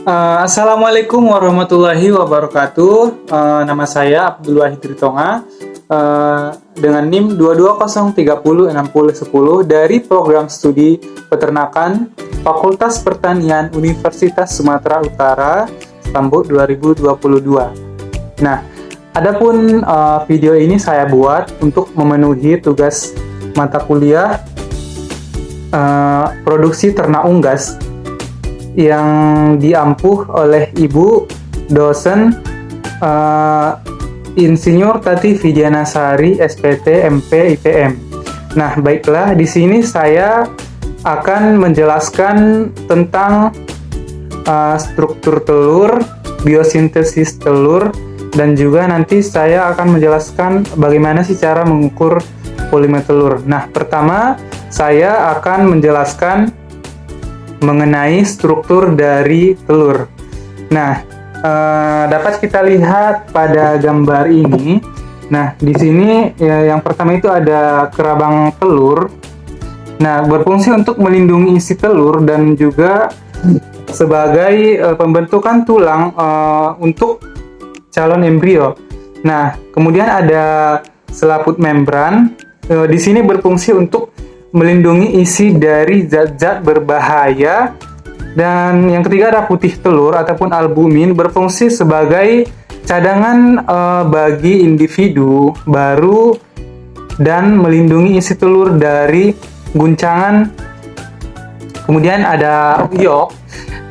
Assalamualaikum warahmatullahi wabarakatuh. Nama saya Abdul Wahid Ritonga dengan NIM 220306010 dari program studi peternakan Fakultas Pertanian Universitas Sumatera Utara Stambuk 2022. Nah, adapun video ini saya buat untuk memenuhi tugas mata kuliah produksi ternak unggas yang diampuh oleh Ibu dosen Insinyur Tati Widianasari SPT MP IPM. Nah, baiklah, di sini saya akan menjelaskan tentang struktur telur, biosintesis telur, dan juga nanti saya akan menjelaskan bagaimana sih cara mengukur volume telur. Nah, pertama saya akan menjelaskan mengenai struktur dari telur. Nah, dapat kita lihat pada gambar ini. Nah, di sini yang pertama itu ada kerabang telur. Nah, berfungsi untuk melindungi isi telur dan juga sebagai pembentukan tulang untuk calon embrio. Nah, kemudian ada selaput membran. Di sini berfungsi untuk melindungi isi dari zat-zat berbahaya. Dan yang ketiga ada putih telur ataupun albumin, berfungsi sebagai cadangan bagi individu baru dan melindungi isi telur dari guncangan. Kemudian ada yolk.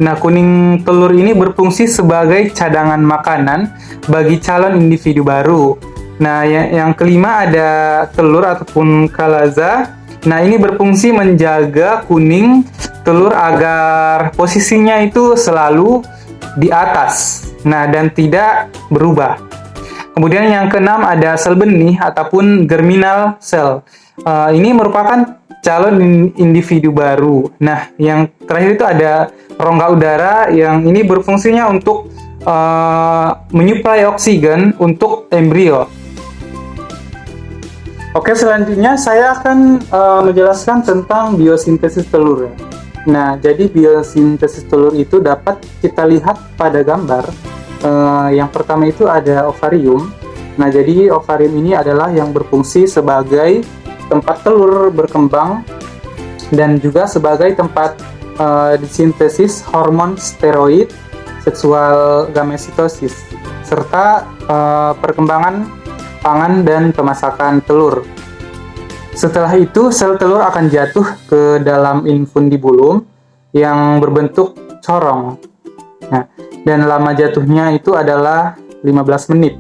Nah, kuning telur ini berfungsi sebagai cadangan makanan bagi calon individu baru. Nah, yang kelima ada telur ataupun kalaza. Nah, ini berfungsi menjaga kuning telur agar posisinya itu selalu di atas. Nah, dan tidak berubah. Kemudian yang keenam ada sel benih ataupun germinal cell. Ini merupakan calon individu baru. Nah, yang terakhir itu ada rongga udara yang ini berfungsinya untuk menyuplai oksigen untuk embrio. Oke, selanjutnya saya akan menjelaskan tentang biosintesis telur. Nah, jadi biosintesis telur itu dapat kita lihat pada gambar. Yang pertama itu ada ovarium. Nah, jadi ovarium ini adalah yang berfungsi sebagai tempat telur berkembang dan juga sebagai tempat disintesis hormon steroid, seksual gamesitosis, serta perkembangan pangan dan pemasakan telur. Setelah itu, sel telur akan jatuh ke dalam infundibulum yang berbentuk corong. Nah, dan lama jatuhnya itu adalah 15 menit.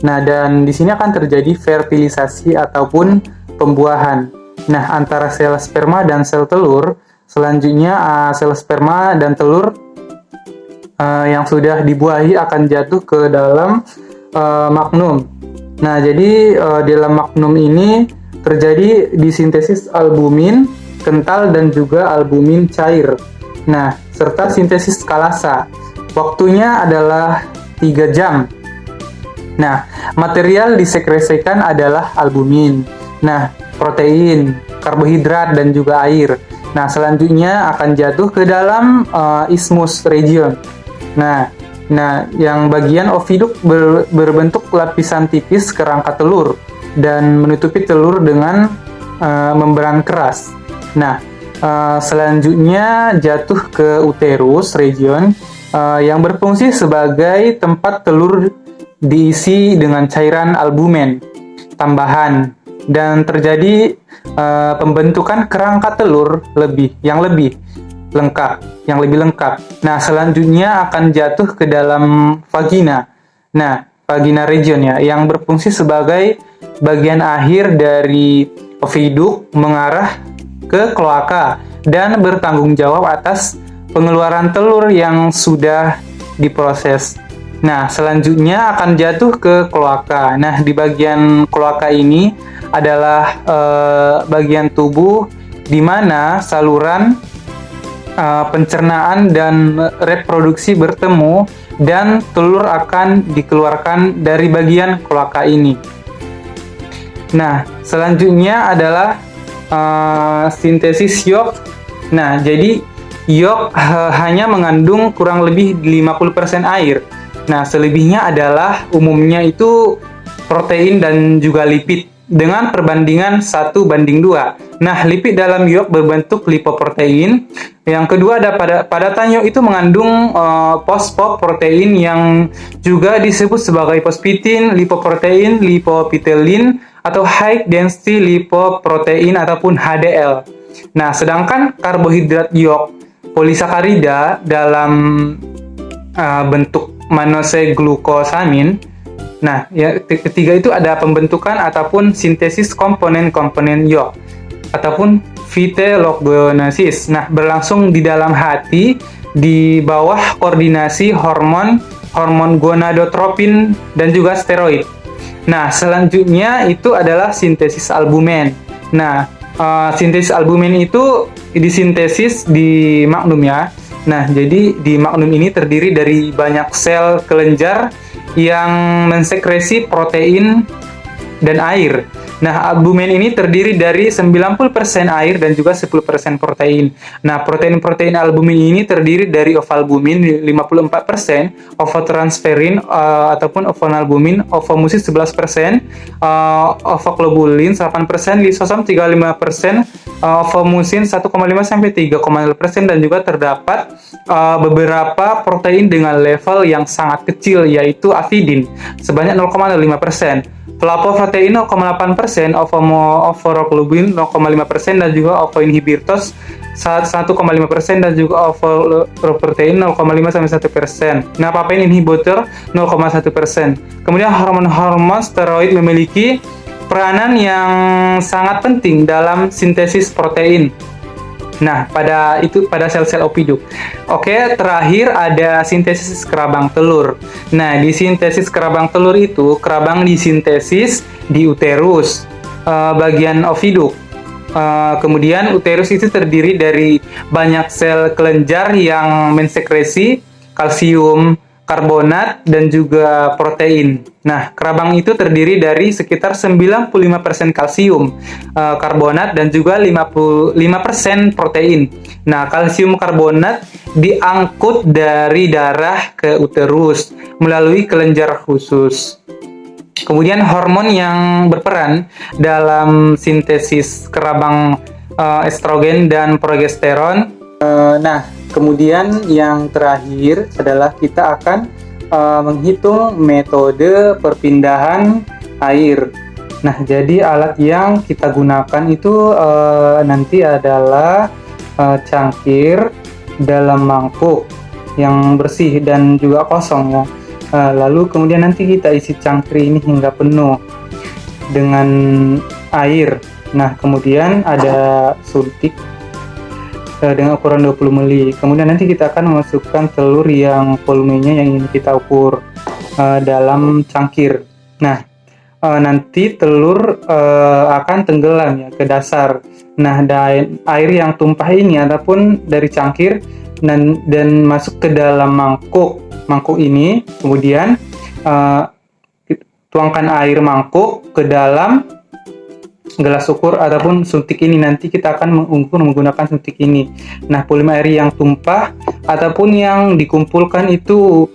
Nah, dan di sini akan terjadi fertilisasi ataupun pembuahan. Nah, antara sel sperma dan sel telur, selanjutnya sel sperma dan telur yang sudah dibuahi akan jatuh ke dalam magnum. Nah, jadi di dalam magnum ini terjadi disintesis albumin kental dan juga albumin cair. Nah, serta sintesis kalasa. Waktunya adalah 3 jam. Nah, material disekresikan adalah albumin. Nah, protein, karbohidrat, dan juga air. Nah, selanjutnya akan jatuh ke dalam isthmus region. Nah, yang bagian oviduk berbentuk lapisan tipis kerangka telur dan menutupi telur dengan membran keras. Nah, selanjutnya jatuh ke uterus region yang berfungsi sebagai tempat telur diisi dengan cairan albumen tambahan dan terjadi pembentukan kerangka telur yang lebih lengkap. Nah, selanjutnya akan jatuh ke dalam vagina. Nah, vagina region ya, yang berfungsi sebagai bagian akhir dari oviduk mengarah ke kloaka dan bertanggung jawab atas pengeluaran telur yang sudah diproses. Nah, selanjutnya akan jatuh ke kloaka. Nah, di bagian kloaka ini adalah bagian tubuh di mana saluran pencernaan dan reproduksi bertemu dan telur akan dikeluarkan dari bagian kloaka ini. Nah, selanjutnya adalah sintesis yolk. Nah, jadi Yolk hanya mengandung kurang lebih 50% air. Nah, selebihnya adalah umumnya itu protein dan juga lipid dengan perbandingan 1:2. Nah, lipid dalam yolk berbentuk lipoprotein. Yang kedua ada padatan yolk itu mengandung fosfoprotein yang juga disebut sebagai fosfitin, lipoprotein, lipopitelin, atau high density lipoprotein ataupun HDL. Nah, sedangkan karbohidrat yolk polisakarida dalam bentuk mannose-glukosamin. Nah, ya, ketiga itu ada pembentukan ataupun sintesis komponen-komponen yolk ataupun phytalogenesis. Nah, berlangsung di dalam hati di bawah koordinasi hormon gonadotropin dan juga steroid. Nah, selanjutnya itu adalah sintesis albumin. Nah, sintesis albumin itu disintesis di magnum ya. Nah, jadi di magnum ini terdiri dari banyak sel kelenjar yang mensekresi protein dan air. Nah, albumin ini terdiri dari 90% air dan juga 10% protein. Nah, protein-protein albumin ini terdiri dari ovalbumin 54%, ovotransferin ataupun ovonalbumin, ovomucin 11%, ovoglobulin 8%, lisosom 35%, ovomucin 1,5 sampai 3,0%, dan juga terdapat beberapa protein dengan level yang sangat kecil yaitu avidin sebanyak 0,05%. Flapoprotein 0,8%, ovoroglobin 0,5%, dan juga ovoinhibitors 1,5%, dan juga ovoroprotein 0,5 sampai 1%. Nah, papain inhibitor 0,1%. Kemudian hormon-hormon steroid memiliki peranan yang sangat penting dalam sintesis protein. Nah, pada sel-sel opiduk. Oke, terakhir ada sintesis kerabang telur. Nah, di sintesis kerabang telur itu, kerabang disintesis di uterus, bagian oviduk. Kemudian uterus itu terdiri dari banyak sel kelenjar yang mensekresi kalsium karbonat dan juga protein. Nah, kerabang itu terdiri dari sekitar 95% kalsium karbonat dan juga 55% protein. Nah, kalsium karbonat diangkut dari darah ke uterus melalui kelenjar khusus. Kemudian hormon yang berperan dalam sintesis kerabang estrogen dan progesteron. Nah, kemudian yang terakhir adalah kita akan menghitung metode perpindahan air. Nah, jadi alat yang kita gunakan itu nanti adalah cangkir dalam mangkuk yang bersih dan juga kosong ya. Lalu kemudian nanti kita isi cangkir ini hingga penuh dengan air. Nah, kemudian ada suntik dengan ukuran 20 ml. Kemudian nanti kita akan memasukkan telur yang volumenya yang ingin kita ukur dalam cangkir. Nah, nanti telur akan tenggelam ya ke dasar. Nah, air yang tumpah ini ataupun dari cangkir dan masuk ke dalam mangkuk ini, kemudian tuangkan air mangkuk ke dalam gelas ukur ataupun suntik ini. Nanti kita akan mengukur menggunakan suntik ini. Nah, volume air yang tumpah ataupun yang dikumpulkan itu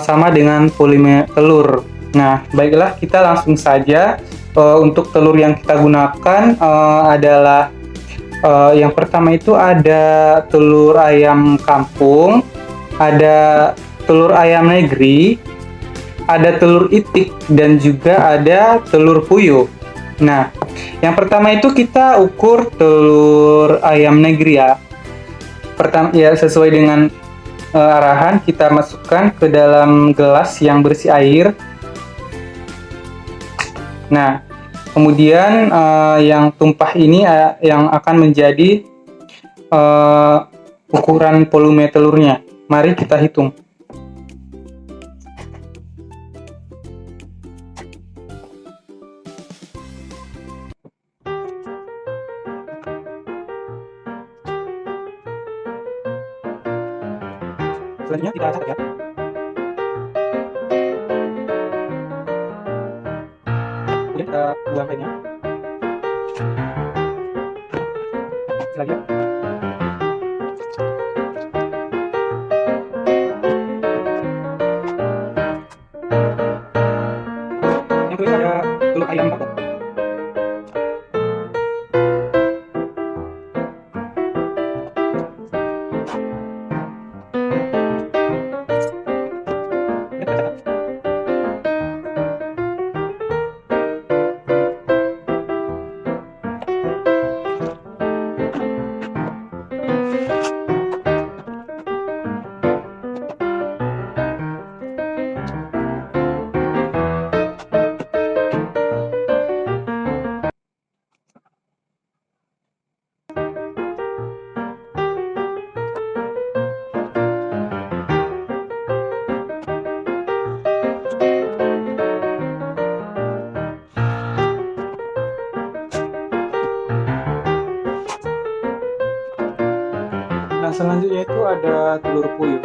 sama dengan volume telur. Nah, baiklah, kita langsung saja. Untuk telur yang kita gunakan adalah yang pertama itu ada telur ayam kampung, ada telur ayam negeri, ada telur itik, dan juga ada telur puyuh. Nah, yang pertama itu kita ukur telur ayam negeri ya. Pertama ya, sesuai dengan arahan, kita masukkan ke dalam gelas yang berisi air. Nah, kemudian yang tumpah ini yang akan menjadi ukuran volume telurnya. Mari kita hitung. Selanjutnya kita catat ya. Kemudian kita buang airnya. Selanjutnya ayam kampung. Nah, selanjutnya itu ada telur puyuh.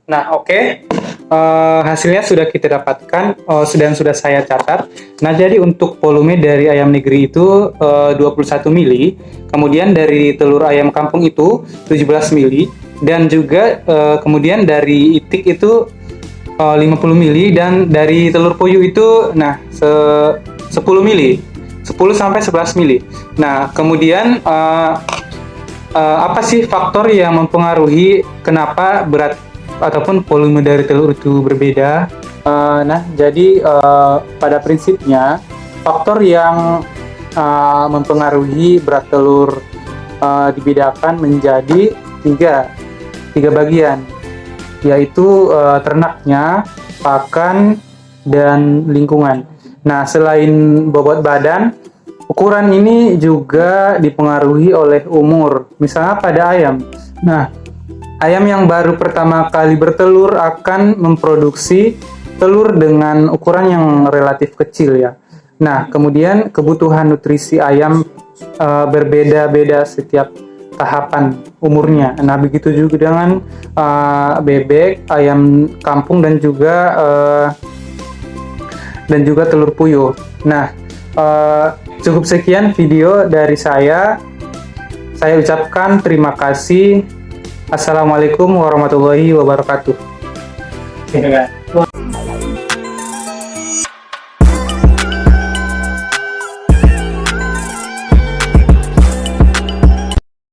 Nah, oke. Hasilnya sudah kita dapatkan, sudah saya catat. Nah, jadi untuk volume dari ayam negeri itu 21 mili, kemudian dari telur ayam kampung itu 17 mili, dan juga kemudian dari itik itu 50 mili, dan dari telur puyuh itu 10 mili, 10 sampai 11 mili. Nah, kemudian apa sih faktor yang mempengaruhi kenapa berat ataupun volume dari telur itu berbeda? Jadi pada prinsipnya faktor yang mempengaruhi berat telur dibedakan menjadi tiga bagian, yaitu ternaknya, pakan, dan lingkungan. Nah, selain bobot badan, ukuran ini juga dipengaruhi oleh umur. Misalnya pada ayam. Nah, ayam yang baru pertama kali bertelur akan memproduksi telur dengan ukuran yang relatif kecil ya. Nah, kemudian kebutuhan nutrisi ayam berbeda-beda setiap tahapan umurnya. Nah, begitu juga dengan bebek, ayam kampung, dan juga telur puyuh. Nah, cukup sekian video dari saya. Saya ucapkan terima kasih. Assalamualaikum warahmatullahi wabarakatuh.